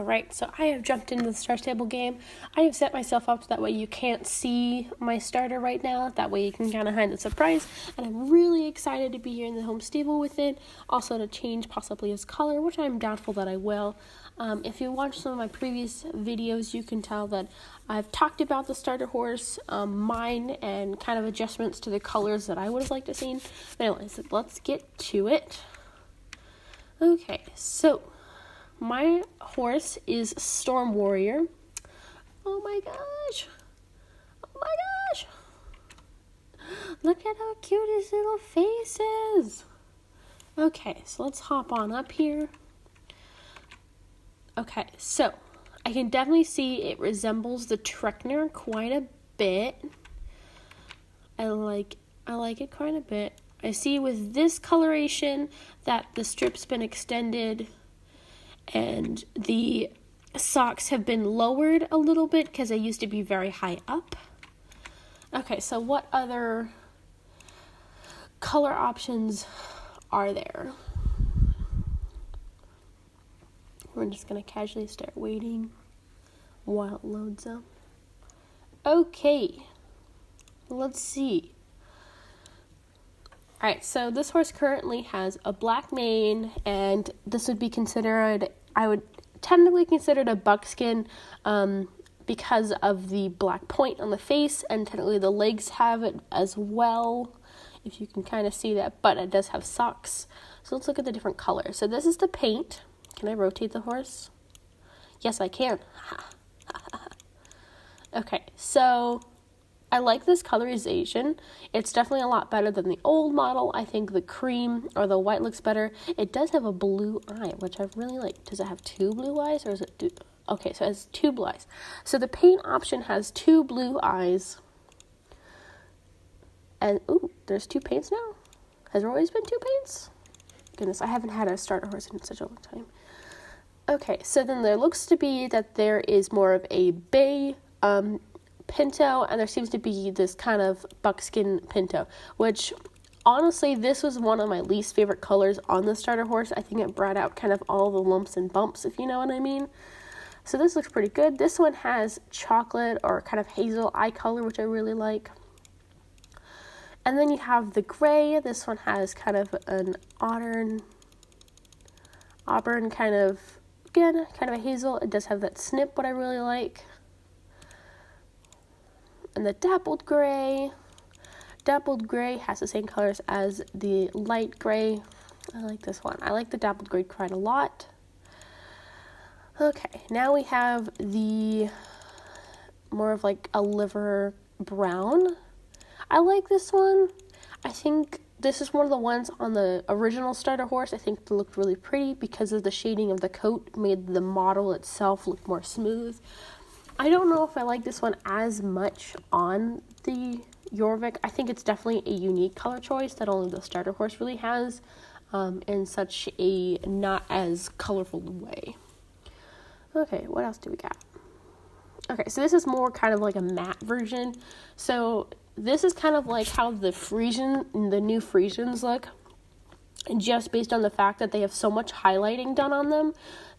Alright, so I have jumped into the Star Stable game. I have set myself up so that way you can't see my starter right now. That way you can kind of hide the surprise. And I'm really excited to be here in the home stable with it. Also to change possibly his color, which I'm doubtful that I will. If you watch some of my previous videos, you can tell that I've talked about the starter horse, mine, and kind of adjustments to the colors that I would have liked to see. But anyways, let's get to it. Okay, so my horse is Stormwarrior. Oh my gosh. Oh my gosh. Look at how cute his little face is. Okay, so let's hop on up here. Okay, so I can definitely see it resembles the Trekner quite a bit. I like it quite a bit. I see with this coloration that the strip's been extended and the socks have been lowered a little bit because they used to be very high up. Okay, so what other color options are there? We're just going to casually start waiting while it loads up. Okay, let's see. Alright, so this horse currently has a black mane, and this would be considered, I would technically consider it a buckskin because of the black point on the face, and technically the legs have it as well, if you can kind of see that, but it does have socks. So let's look at the different colors. So this is the paint. Can I rotate the horse? Yes, I can. Okay, so I like this colorization. It's definitely a lot better than the old model. I think the cream or the white looks better. It does have a blue eye, which I really like. Does it have two blue eyes or is it okay, so it has two blue eyes. So the paint option has two blue eyes. And ooh, there's two paints now. Has there always been two paints? Goodness, I haven't had a starter horse in such a long time. Okay, so then there looks to be that there is more of a bay pinto, and there seems to be this kind of buckskin pinto, which honestly, this was one of my least favorite colors on the starter horse. I think it brought out kind of all the lumps and bumps, if you know what I mean. So this looks pretty good. This one has chocolate or kind of hazel eye color, which I really like. And then you have the gray. This one has kind of an auburn kind of, again, kind of a hazel. It does have that snip, what I really like. And the dappled gray has the same colors as the light gray. I like this one. I like the dappled gray quite a lot. Okay, now we have the more of like a liver brown. I like this one. I think this is one of the ones on the original starter horse. I think it looked really pretty because of the shading of the coat made the model itself look more smooth. I don't know if I like this one as much on the Jorvik. I think it's definitely a unique color choice that only the starter horse really has in such a not as colorful way. Okay, what else do we got? Okay, so this is more kind of like a matte version. So this is kind of like how the new Frisians look. And just based on the fact that they have so much highlighting done on them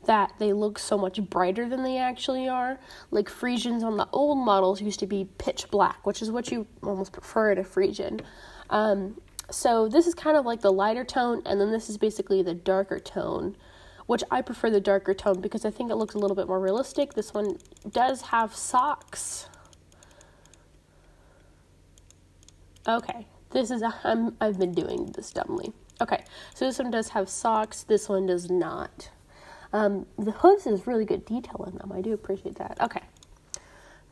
that they look so much brighter than they actually are. Like Frisians on the old models used to be pitch black, which is what you almost prefer in a Frisian. So this is kind of like the lighter tone, and then this is basically the darker tone, which I prefer the darker tone because I think it looks a little bit more realistic. This one does have socks. Okay, I've been doing this dumbly. Okay, so this one does have socks, this one does not. The hooves is really good detail in them, I do appreciate that. Okay,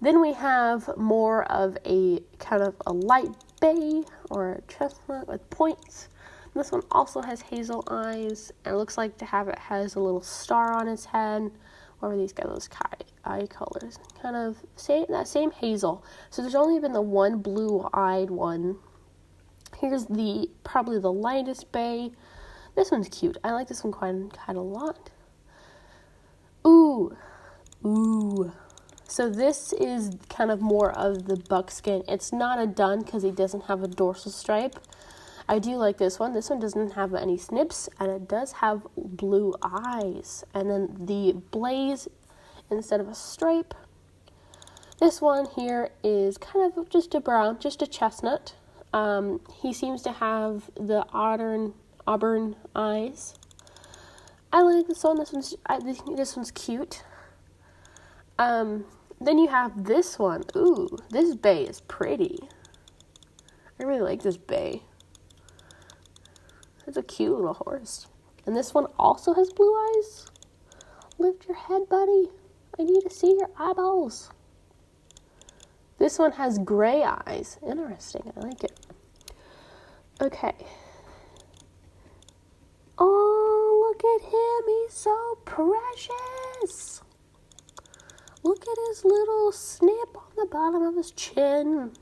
then we have more of a kind of a light bay or a chestnut with points. This one also has hazel eyes, and it looks like it has a little star on its head. What are these guys, those eye colors? Kind of that same hazel. So there's only been the one blue-eyed one. Here's probably the lightest bay. This one's cute. I like this one quite a lot. Ooh. So this is kind of more of the buckskin. It's not a dun because he doesn't have a dorsal stripe. I do like this one. This one doesn't have any snips, and it does have blue eyes. And then the blaze instead of a stripe. This one here is kind of just a brown, just a chestnut. He seems to have the auburn eyes. I like this one. I think this one's cute. Then you have this one. Ooh, this bay is pretty. I really like this bay. It's a cute little horse. And this one also has blue eyes. Lift your head, buddy. I need to see your eyeballs. This one has gray eyes. Interesting. I like it. Okay. Oh, look at him. He's so precious. Look at his little snip on the bottom of his chin.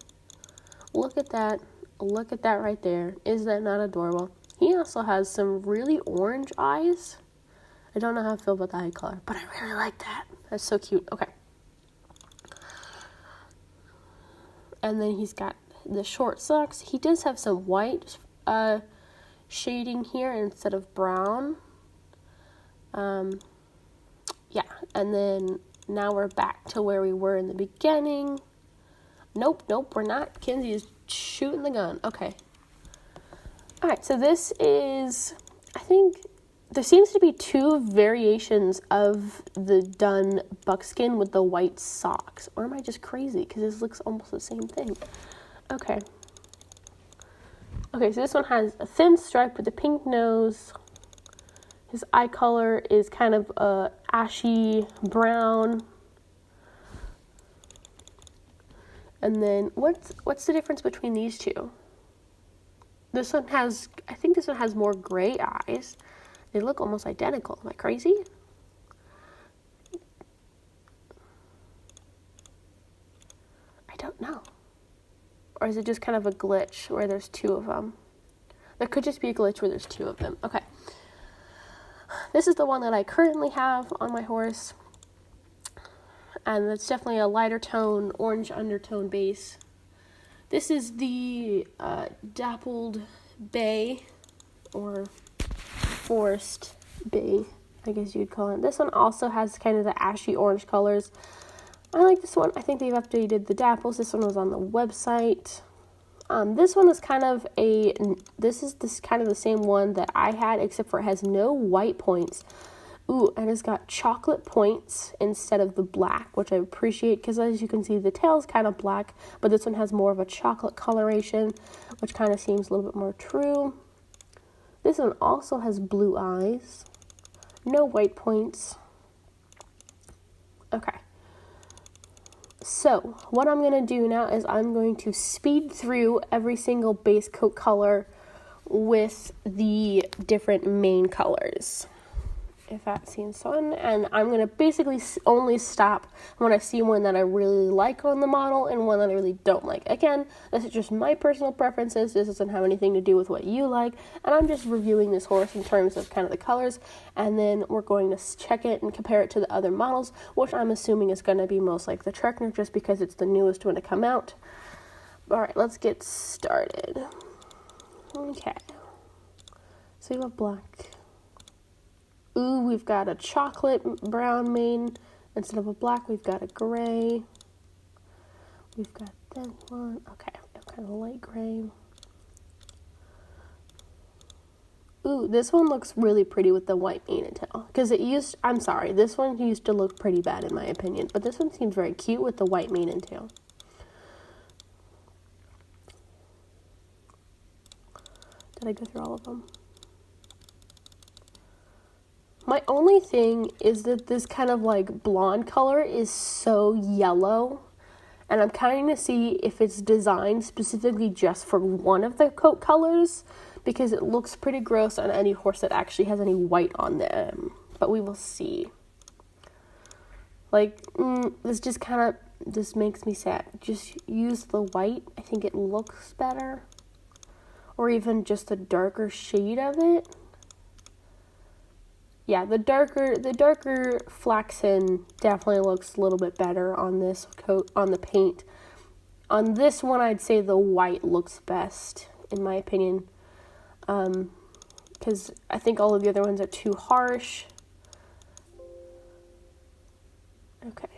Look at that. Look at that right there. Is that not adorable? He also has some really orange eyes. I don't know how I feel about the eye color, but I really like that. That's so cute. Okay. And then he's got the short socks. He does have some white shading here instead of brown. Yeah, and then now we're back to where we were in the beginning. Nope, we're not. Kinsey is shooting the gun. Okay. All right, so this is, I think, there seems to be two variations of the dun buckskin with the white socks. Or am I just crazy? Because this looks almost the same thing. Okay. Okay, so this one has a thin stripe with a pink nose. His eye color is kind of a ashy brown. And then what's the difference between these two? This one has, I think this one has more gray eyes. They look almost identical. Am I crazy? I don't know. Or is it just kind of a glitch where there's two of them? There could just be a glitch where there's two of them. Okay. This is the one that I currently have on my horse. And it's definitely a lighter tone, orange undertone base. This is the dappled bay, or forest bay, I guess you'd call it. This one also has kind of the ashy orange colors. I like this one. I think they've updated the dapples. This one was on the website. This one is kind of this kind of the same one that I had, except for it has no white points. Ooh, and it's got chocolate points instead of the black, which I appreciate because as you can see, the tail's kind of black, but this one has more of a chocolate coloration, which kind of seems a little bit more true. This one also has blue eyes, no white points. Okay. So, what I'm going to do now is I'm going to speed through every single base coat color with the different main colors, if that seems fun. And I'm going to basically only stop when I see one that I really like on the model and one that I really don't like. Again, this is just my personal preferences. This doesn't have anything to do with what you like. And I'm just reviewing this horse in terms of kind of the colors. And then we're going to check it and compare it to the other models, which I'm assuming is going to be most like the Trekner just because it's the newest one to come out. All right, let's get started. Okay. So you have black. Ooh, we've got a chocolate brown mane. Instead of a black, we've got a gray. We've got that one. Okay, kind of light gray. Ooh, this one looks really pretty with the white mane and tail. Because this one used to look pretty bad in my opinion. But this one seems very cute with the white mane and tail. Did I go through all of them? My only thing is that this kind of like blonde color is so yellow, and I'm kind of see if it's designed specifically just for one of the coat colors, because it looks pretty gross on any horse that actually has any white on them, but we will see. Like, this makes me sad. Just use the white. I think it looks better, or even just a darker shade of it. Yeah, the darker flaxen definitely looks a little bit better on this coat, on the paint. On this one, I'd say the white looks best, in my opinion. Because I think all of the other ones are too harsh. Okay.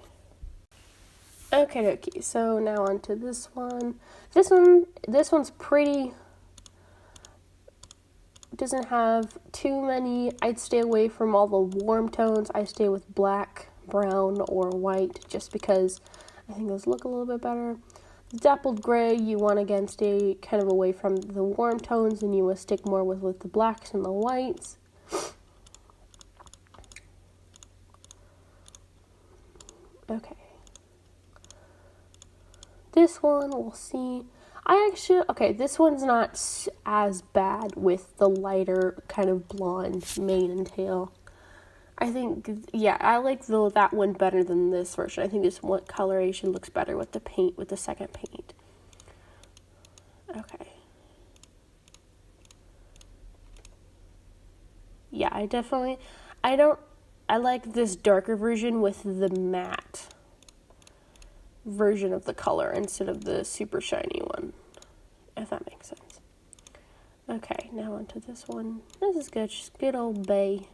Okay, so now on to this one. This one's pretty. Doesn't have too many. I'd stay away from all the warm tones. I stay with black, brown, or white just because I think those look a little bit better. The dappled gray, you want to again stay kind of away from the warm tones, and you will stick more with the blacks and the whites. Okay. This one, we'll see. This one's not as bad with the lighter kind of blonde mane and tail. I think, yeah, I like that one better than this version. I think this one coloration looks better with the paint, with the second paint. Okay. Yeah, I like this darker version with the matte version of the color instead of the super shiny one, if that makes sense. Okay, now onto this one. This is good, just good old bay.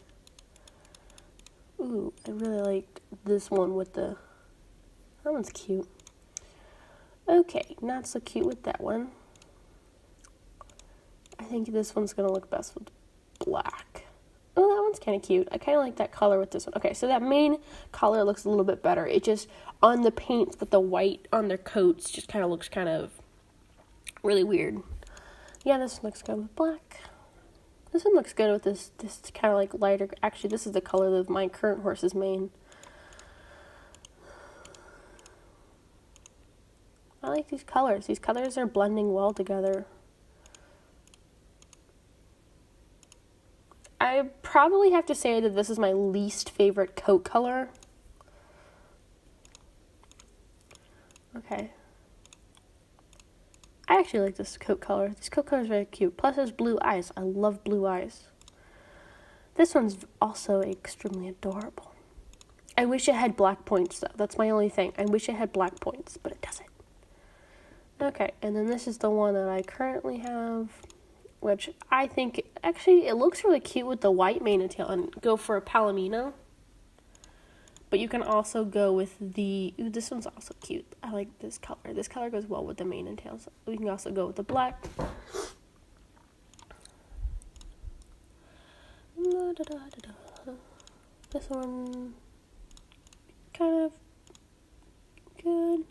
Ooh, I really liked this one with that one's cute. Okay, not so cute with that one. I think this one's gonna look best with black. Oh, that one's kind of cute. I kind of like that color with this one. Okay, so that main color looks a little bit better. It just, on the paints with the white on their coats, just kind of looks kind of really weird. Yeah, this one looks good with black. This one looks good with this kind of like lighter. Actually, this is the color of my current horse's mane. I like these colors. These colors are blending well together. I probably have to say that this is my least favorite coat color. Okay. I actually like this coat color. This coat color is very cute. Plus, there's blue eyes. I love blue eyes. This one's also extremely adorable. I wish it had black points, though. That's my only thing. I wish it had black points, but it doesn't. Okay, and then this is the one that I currently have, which I think, actually, it looks really cute with the white mane and tail, and go for a palomino. But you can also go with ooh, this one's also cute. I like this color. This color goes well with the mane and tail. So we can also go with the black. This one, kind of good.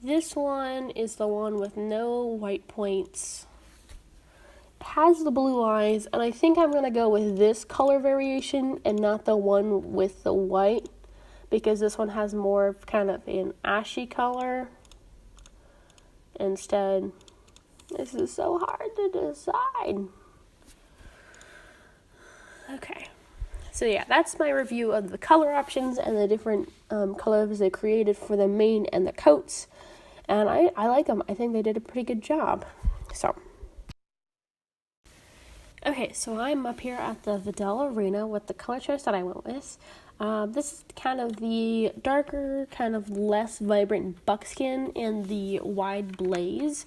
This one is the one with no white points. Has the blue eyes, and I think I'm going to go with this color variation and not the one with the white, because this one has more of kind of an ashy color instead. This is so hard to decide. Okay, so yeah, that's my review of the color options and the different colors they created for the mane and the coats, and I like them. I think they did a pretty good job. Okay, so I'm up here at the Vidal Arena with the color choice that I went with. This is kind of the darker, kind of less vibrant buckskin and the wide blaze,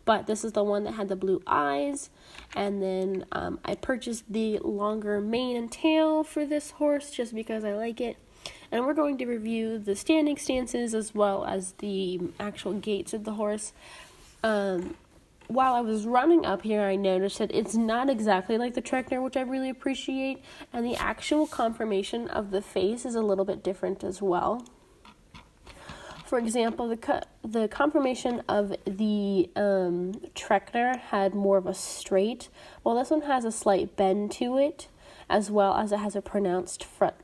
but this is the one that had the blue eyes. And then I purchased the longer mane and tail for this horse just because I like it. And we're going to review the standing stances as well as the actual gaits of the horse. While I was running up here, I noticed that it's not exactly like the Trekner, which I really appreciate, and the actual conformation of the face is a little bit different as well. For example, the conformation of the Trekner had more of a straight, while this one has a slight bend to it, as well as it has a pronounced front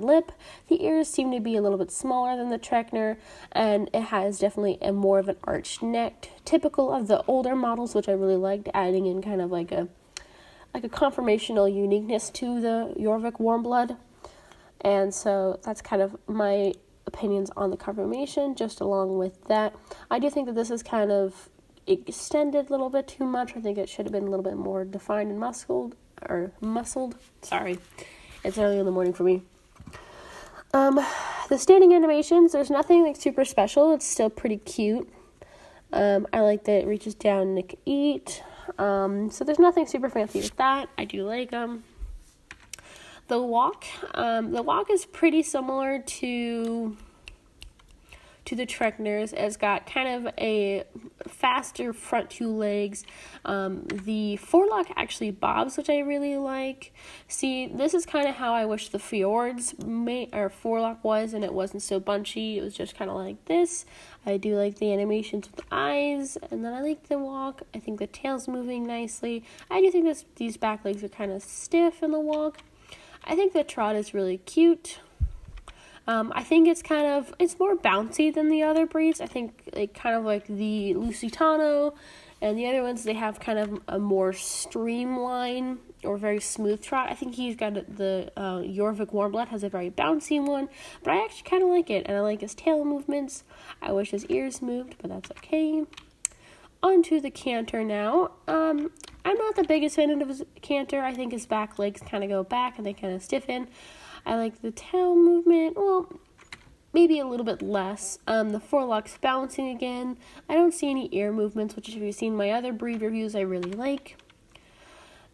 lip. The ears seem to be a little bit smaller than the Trekner, and it has definitely a more of an arched neck, typical of the older models, which I really liked, adding in kind of like a conformational uniqueness to the Jorvik Warmblood. And so that's kind of my opinions on the conformation. Just along with that, I do think that this is kind of extended a little bit too much. I think it should have been a little bit more defined and muscled. Sorry. It's early in the morning for me. The standing animations, there's nothing like super special. It's still pretty cute. I like that it reaches down and can eat. So there's nothing super fancy with that. I do like them. The walk is pretty similar to the Trekners. It's got kind of a faster front two legs. The forelock actually bobs, which I really like. See, this is kind of how I wish the Fjord's forelock was, and it wasn't so bunchy. It was just kind of like this. I do like the animations with the eyes, and then I like the walk. I think the tail's moving nicely. I do think these back legs are kind of stiff in the walk. I think the trot is really cute. I think it's more bouncy than the other breeds. I think kind of like the Lusitano and the other ones, they have kind of a more streamline or very smooth trot. I think he's got the Jorvik Warmblood has a very bouncy one, but I actually kind of like it, and I like his tail movements. I wish his ears moved, but that's okay. On to the canter now. I'm not the biggest fan of his canter. I think his back legs kind of go back and they kind of stiffen. I like the tail movement, well, maybe a little bit less. The forelock's bouncing again. I don't see any ear movements, which if you've seen my other breed reviews, I really like.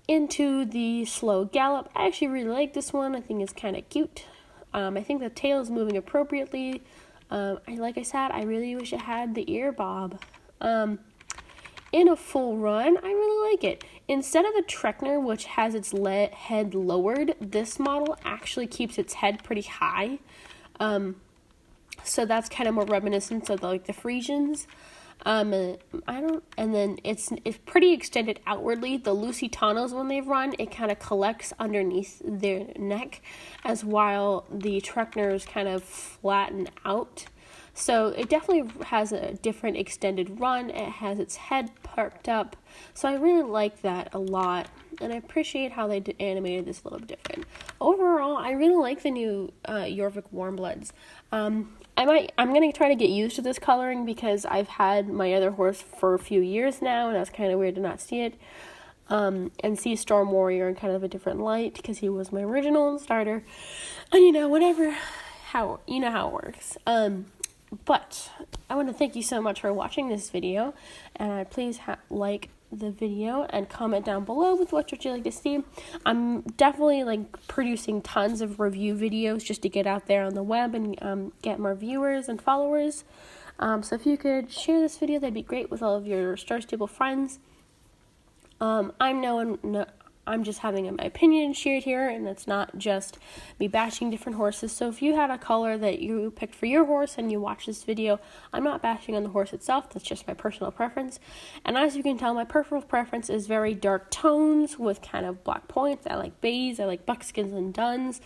Into the slow gallop. I actually really like this one. I think it's kind of cute. I think the tail is moving appropriately. Like I said, I really wish it had the ear bob. In a full run, I really like it. Instead of the Trekner, which has its head lowered, this model actually keeps its head pretty high. So that's kind of more reminiscent of the Frisians. And then it's pretty extended outwardly. The Lusitanos, when they run, it kind of collects underneath their neck, as while the Trekners kind of flatten out. So it definitely has a different extended run. It has its head perked up. So I really like that a lot. And I appreciate how they animated this a little bit different. Overall, I really like the new Jorvik Warmbloods. I'm going to try to get used to this coloring because I've had my other horse for a few years now, and that's kind of weird to not see it. And see Stormwarrior in kind of a different light because he was my original starter. And how it works. But I want to thank you so much for watching this video, and please like the video and comment down below with what would you like to see. I'm definitely producing tons of review videos just to get out there on the web and get more viewers and followers. So if you could share this video, that'd be great with all of your Star Stable friends. I'm just having my opinion shared here, and it's not just me bashing different horses. So if you had a color that you picked for your horse and you watch this video, I'm not bashing on the horse itself. That's just my personal preference. And as you can tell, my personal preference is very dark tones with kind of black points. I like bays, I like buckskins and duns.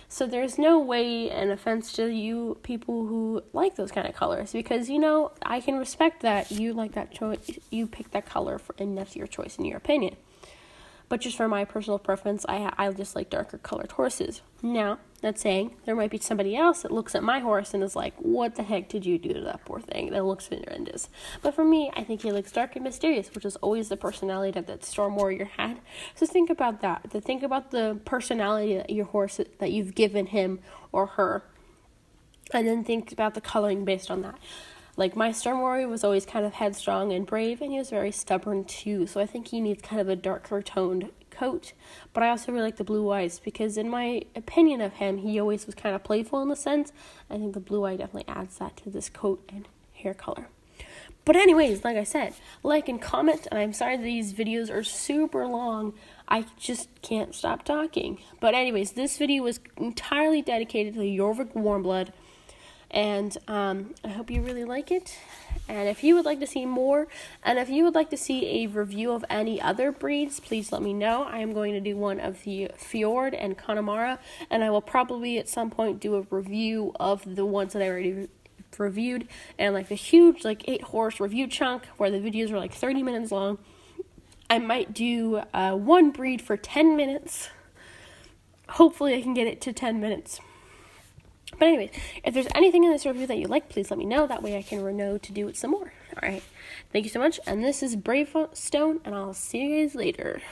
So there's no way, an offense to you people who like those kind of colors, because I can respect that you like that choice, you picked that color and that's your choice and your opinion. But just for my personal preference, I just like darker colored horses. Now, that's saying there might be somebody else that looks at my horse and is like, what the heck did you do to that poor thing? That looks horrendous. But for me, I think he looks dark and mysterious, which is always the personality that Stormwarrior had. So think about that. Think about the personality that your horse, that you've given him or her. And then think about the coloring based on that. Like, my Stormwarrior was always kind of headstrong and brave, and he was very stubborn too, so I think he needs kind of a darker toned coat. But I also really like the blue eyes, because in my opinion of him, he always was kind of playful in the sense. I think the blue eye definitely adds that to this coat and hair color. But anyways, like I said, like and comment, and I'm sorry these videos are super long. I just can't stop talking. But anyways, this video was entirely dedicated to the Jorvik Warmblood. And I hope you really like it. And if you would like to see more, and if you would like to see a review of any other breeds, please let me know. I am going to do one of the Fjord and Connemara, and I will probably at some point do a review of the ones that I already reviewed, and a huge 8-horse review chunk where the videos are 30 minutes long. I might do one breed for 10 minutes. Hopefully I can get it to 10 minutes. But anyways, if there's anything in this review that you like, please let me know. That way I can know to do it some more. Alright, thank you so much. And this is Bravestone, and I'll see you guys later.